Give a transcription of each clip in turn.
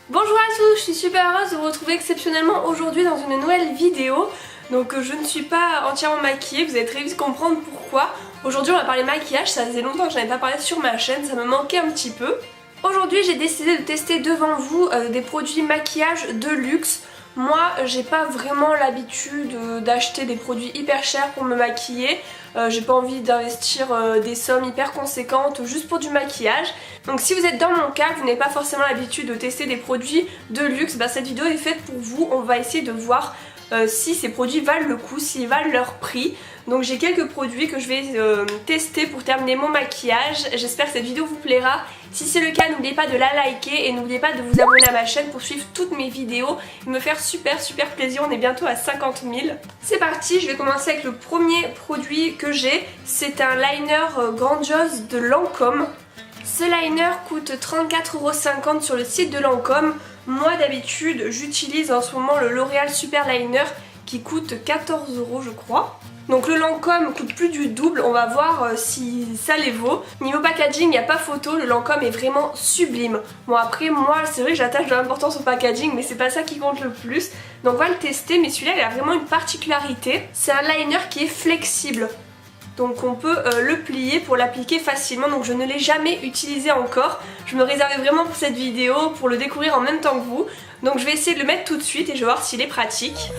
Bonjour à tous, je suis super heureuse de vous retrouver exceptionnellement aujourd'hui dans une nouvelle vidéo. Donc je ne suis pas entièrement maquillée, vous allez très vite comprendre pourquoi. Aujourd'hui on va parler maquillage, ça faisait longtemps que je n'avais pas parlé sur ma chaîne, ça me manquait un petit peu. Aujourd'hui j'ai décidé de tester devant vous des produits maquillage de luxe. Moi j'ai pas vraiment l'habitude d'acheter des produits hyper chers pour me maquiller. J'ai pas envie d'investir des sommes hyper conséquentes juste pour du maquillage. Donc si vous êtes dans mon cas, vous n'avez pas forcément l'habitude de tester des produits de luxe, bah, cette vidéo est faite pour vous. On va essayer de voir si ces produits valent le coup, s'ils valent leur prix. Donc j'ai quelques produits que je vais tester pour terminer mon maquillage. J'espère que cette vidéo vous plaira. Si c'est le cas, n'oubliez pas de la liker et n'oubliez pas de vous abonner à ma chaîne pour suivre toutes mes vidéos et me faire super plaisir. On est bientôt à 50 000. C'est parti, je vais commencer avec le premier produit que j'ai. C'est un liner grandiose de Lancôme. Ce liner coûte 34,50 € sur le site de Lancôme. Moi d'habitude j'utilise en ce moment le L'Oréal Super Liner qui coûte 14 € je crois. Donc le Lancôme coûte plus du double, on va voir si ça les vaut. Niveau packaging, il n'y a pas photo, le Lancôme est vraiment sublime. Bon après moi c'est vrai que j'attache de l'importance au packaging mais c'est pas ça qui compte le plus. Donc on va le tester, mais celui-là il a vraiment une particularité. C'est un liner qui est flexible. Donc on peut le plier pour l'appliquer facilement, donc je ne l'ai jamais utilisé encore. Je me réservais vraiment pour cette vidéo, pour le découvrir en même temps que vous. Donc je vais essayer de le mettre tout de suite et je vais voir s'il est pratique.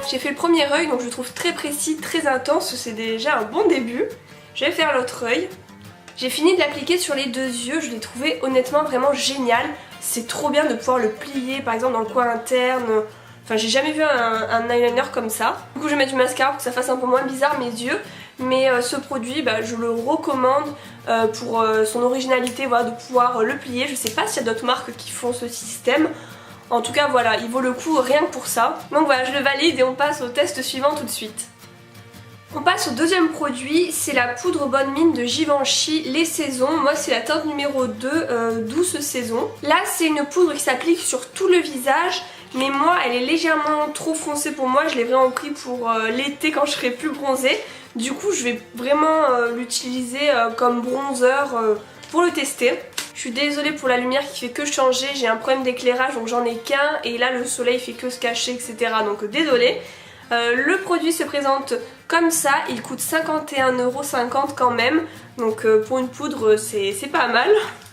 J'ai fait le premier œil, donc je le trouve très précis, très intense, c'est déjà un bon début. Je vais faire l'autre œil. J'ai fini de l'appliquer sur les deux yeux, je l'ai trouvé honnêtement vraiment génial. C'est trop bien de pouvoir le plier par exemple dans le coin interne. Enfin j'ai jamais vu un eyeliner comme ça. Du coup je vais mettre du mascara pour que ça fasse un peu moins bizarre mes yeux. Mais ce produit je le recommande pour son originalité, voilà, de pouvoir le plier. Je sais pas s'il y a d'autres marques qui font ce système. En tout cas voilà, il vaut le coup rien que pour ça. Donc voilà, je le valide et on passe au test suivant tout de suite. On passe au deuxième produit, c'est la poudre Bonne Mine de Givenchy Les Saisons. Moi c'est la teinte numéro 2, douce saison. Là c'est une poudre qui s'applique sur tout le visage, mais moi elle est légèrement trop foncée pour moi. Je l'ai vraiment pris pour l'été quand je serai plus bronzée. Du coup je vais vraiment l'utiliser comme bronzer pour le tester. Je suis désolée pour la lumière qui fait que changer, j'ai un problème d'éclairage donc j'en ai qu'un et là le soleil fait que se cacher etc. Donc désolée. Le produit se présente comme ça, il coûte 51,50 € quand même. Donc pour une poudre c'est pas mal.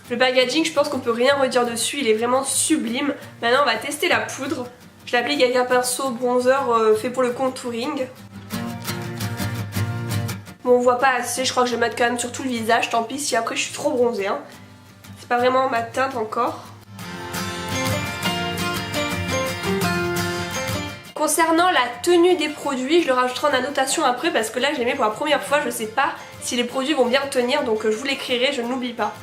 Le packaging je pense qu'on peut rien redire dessus, il est vraiment sublime. Maintenant on va tester la poudre. Je l'applique avec un pinceau bronzer fait pour le contouring. Bon on voit pas assez, je crois que je vais mettre quand même sur tout le visage, tant pis si après je suis trop bronzée hein. C'est pas vraiment ma teinte encore. Concernant la tenue des produits, je le rajouterai en annotation après parce que là je les mets pour la première fois, je sais pas si les produits vont bien tenir donc je vous l'écrirai, je ne l'oublie pas.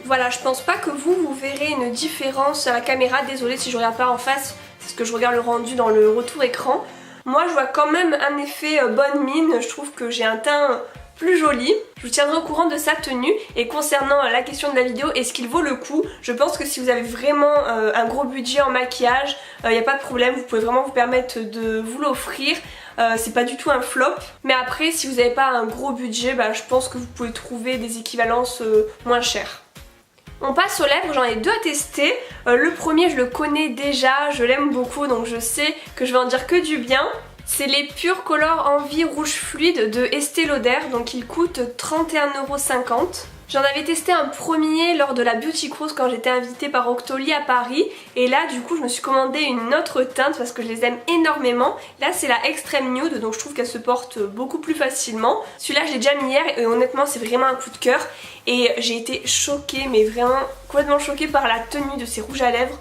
Voilà, je pense pas que vous verrez une différence à la caméra, désolée si je regarde pas en face, c'est parce que je regarde le rendu dans le retour écran. Moi je vois quand même un effet bonne mine, je trouve que j'ai un teint plus joli. Je vous tiendrai au courant de sa tenue. Et concernant la question de la vidéo, est-ce qu'il vaut le coup? Je pense que si vous avez vraiment un gros budget en maquillage, il n'y a pas de problème, vous pouvez vraiment vous permettre de vous l'offrir. C'est pas du tout un flop. Mais après, si vous n'avez pas un gros budget, je pense que vous pouvez trouver des équivalences moins chères. On passe aux lèvres, j'en ai deux à tester. Le premier, je le connais déjà, je l'aime beaucoup, donc je sais que je vais en dire que du bien. C'est les Pure Color Envie Rouge Fluide de Estée Lauder, donc il coûte 31,50 €. J'en avais testé un premier lors de la Beauty Cruise quand j'étais invitée par Octoly à Paris. Et là du coup je me suis commandé une autre teinte parce que je les aime énormément. Là c'est la Extreme Nude, donc je trouve qu'elle se porte beaucoup plus facilement. Celui-là j'ai déjà mis hier et honnêtement c'est vraiment un coup de cœur. Et j'ai été choquée, mais vraiment complètement choquée par la tenue de ces rouges à lèvres.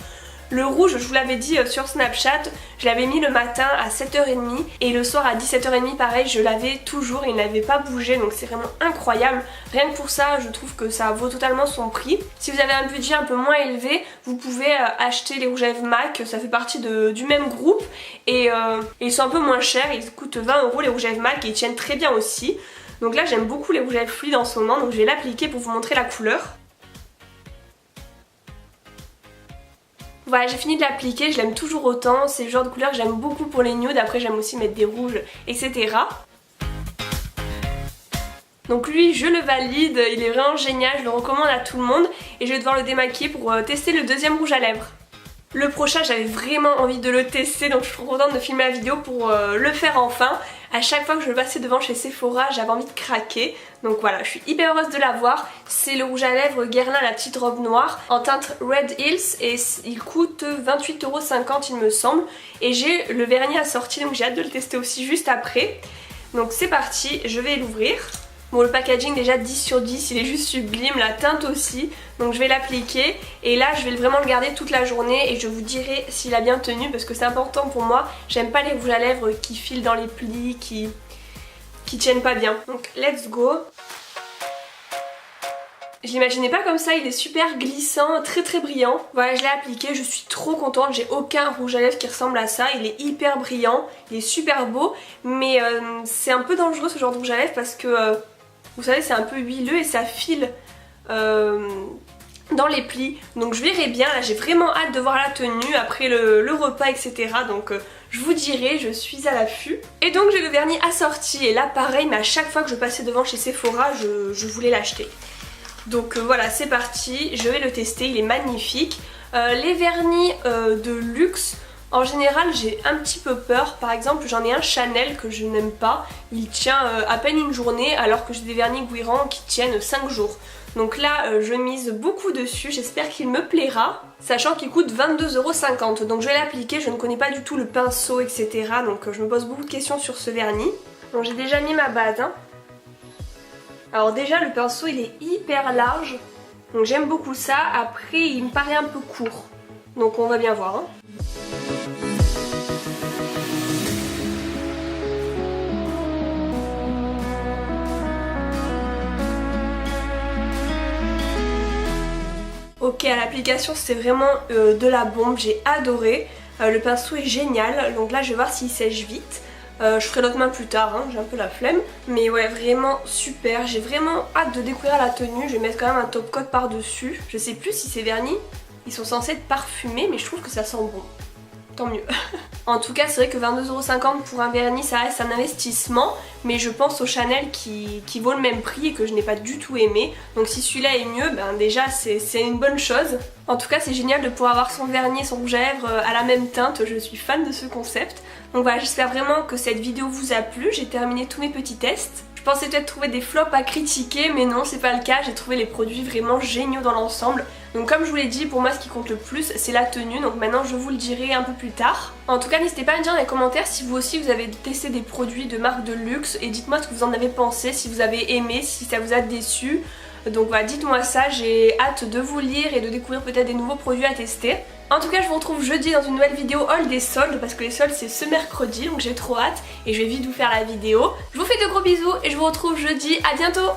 Le rouge, je vous l'avais dit sur Snapchat, je l'avais mis le matin à 7h30 et le soir à 17h30 pareil, je l'avais toujours et il n'avait pas bougé, donc c'est vraiment incroyable. Rien que pour ça, je trouve que ça vaut totalement son prix. Si vous avez un budget un peu moins élevé, vous pouvez acheter les rouges à lèvres MAC, ça fait partie du même groupe et ils sont un peu moins chers, ils coûtent 20 € les rouges à lèvres MAC et ils tiennent très bien aussi. Donc là j'aime beaucoup les rouges à lèvres fluides en ce moment, donc je vais l'appliquer pour vous montrer la couleur. Voilà, j'ai fini de l'appliquer, je l'aime toujours autant, c'est le genre de couleur que j'aime beaucoup pour les nudes, après j'aime aussi mettre des rouges, etc. Donc lui je le valide, il est vraiment génial, je le recommande à tout le monde et je vais devoir le démaquiller pour tester le deuxième rouge à lèvres. Le prochain j'avais vraiment envie de le tester donc je suis trop contente de filmer la vidéo pour le faire enfin. À chaque fois que je le passais devant chez Sephora j'avais envie de craquer. Donc voilà, je suis hyper heureuse de l'avoir. C'est le rouge à lèvres Guerlain la petite robe noire en teinte Red Hills et il coûte 28,50 € il me semble. Et j'ai le vernis assorti donc j'ai hâte de le tester aussi juste après. Donc c'est parti, je vais l'ouvrir. Bon, le packaging déjà 10 sur 10, il est juste sublime, la teinte aussi. Donc je vais l'appliquer et là je vais vraiment le garder toute la journée et je vous dirai s'il a bien tenu parce que c'est important pour moi. J'aime pas les rouges à lèvres qui filent dans les plis, qui tiennent pas bien. Donc let's go. Je l'imaginais pas comme ça, il est super glissant, très brillant. Voilà, je l'ai appliqué, je suis trop contente, j'ai aucun rouge à lèvres qui ressemble à ça. Il est hyper brillant, il est super beau, mais c'est un peu dangereux ce genre de rouge à lèvres parce que... vous savez c'est un peu huileux et ça file dans les plis. Donc je verrai bien, là j'ai vraiment hâte de voir la tenue après le repas etc. Donc je vous dirai, je suis à l'affût. Et donc j'ai le vernis assorti et là pareil mais à chaque fois que je passais devant chez Sephora je voulais l'acheter. Donc voilà c'est parti, je vais le tester, il est magnifique. Les vernis de luxe, en général j'ai un petit peu peur, par exemple j'en ai un Chanel que je n'aime pas, il tient à peine une journée alors que j'ai des vernis Guiran qui tiennent 5 jours. Donc là je mise beaucoup dessus, j'espère qu'il me plaira, sachant qu'il coûte 22,50 €. Donc je vais l'appliquer, je ne connais pas du tout le pinceau etc. Donc je me pose beaucoup de questions sur ce vernis. Donc j'ai déjà mis ma base. Hein. Alors déjà le pinceau il est hyper large, donc j'aime beaucoup ça, après il me paraît un peu court. Donc on va bien voir. Hein. Ok, à l'application c'est vraiment de la bombe, j'ai adoré. Le pinceau est génial, donc là je vais voir s'il sèche vite. Je ferai l'autre main plus tard, hein, j'ai un peu la flemme. Mais ouais, vraiment super, j'ai vraiment hâte de découvrir la tenue. Je vais mettre quand même un top coat par dessus. Je sais plus si ces vernis, ils sont censés être parfumés, mais je trouve que ça sent bon. Tant mieux. En tout cas c'est vrai que 22,50 € pour un vernis ça reste un investissement, mais je pense au Chanel qui vaut le même prix et que je n'ai pas du tout aimé. Donc si celui-là est mieux, ben déjà c'est une bonne chose. En tout cas c'est génial de pouvoir avoir son vernis et son rouge à lèvres à la même teinte, je suis fan de ce concept. Donc voilà, j'espère vraiment que cette vidéo vous a plu, j'ai terminé tous mes petits tests. Je pensais peut-être trouver des flops à critiquer mais non c'est pas le cas, j'ai trouvé les produits vraiment géniaux dans l'ensemble. Donc comme je vous l'ai dit, pour moi ce qui compte le plus c'est la tenue, donc maintenant je vous le dirai un peu plus tard. En tout cas n'hésitez pas à me dire dans les commentaires si vous aussi vous avez testé des produits de marque de luxe et dites-moi ce que vous en avez pensé, si vous avez aimé, si ça vous a déçu. Donc voilà, dites-moi ça, j'ai hâte de vous lire et de découvrir peut-être des nouveaux produits à tester. En tout cas je vous retrouve jeudi dans une nouvelle vidéo haul des soldes parce que les soldes c'est ce mercredi donc j'ai trop hâte et je vais vite vous faire la vidéo. Je vous fais de gros bisous et je vous retrouve jeudi, à bientôt.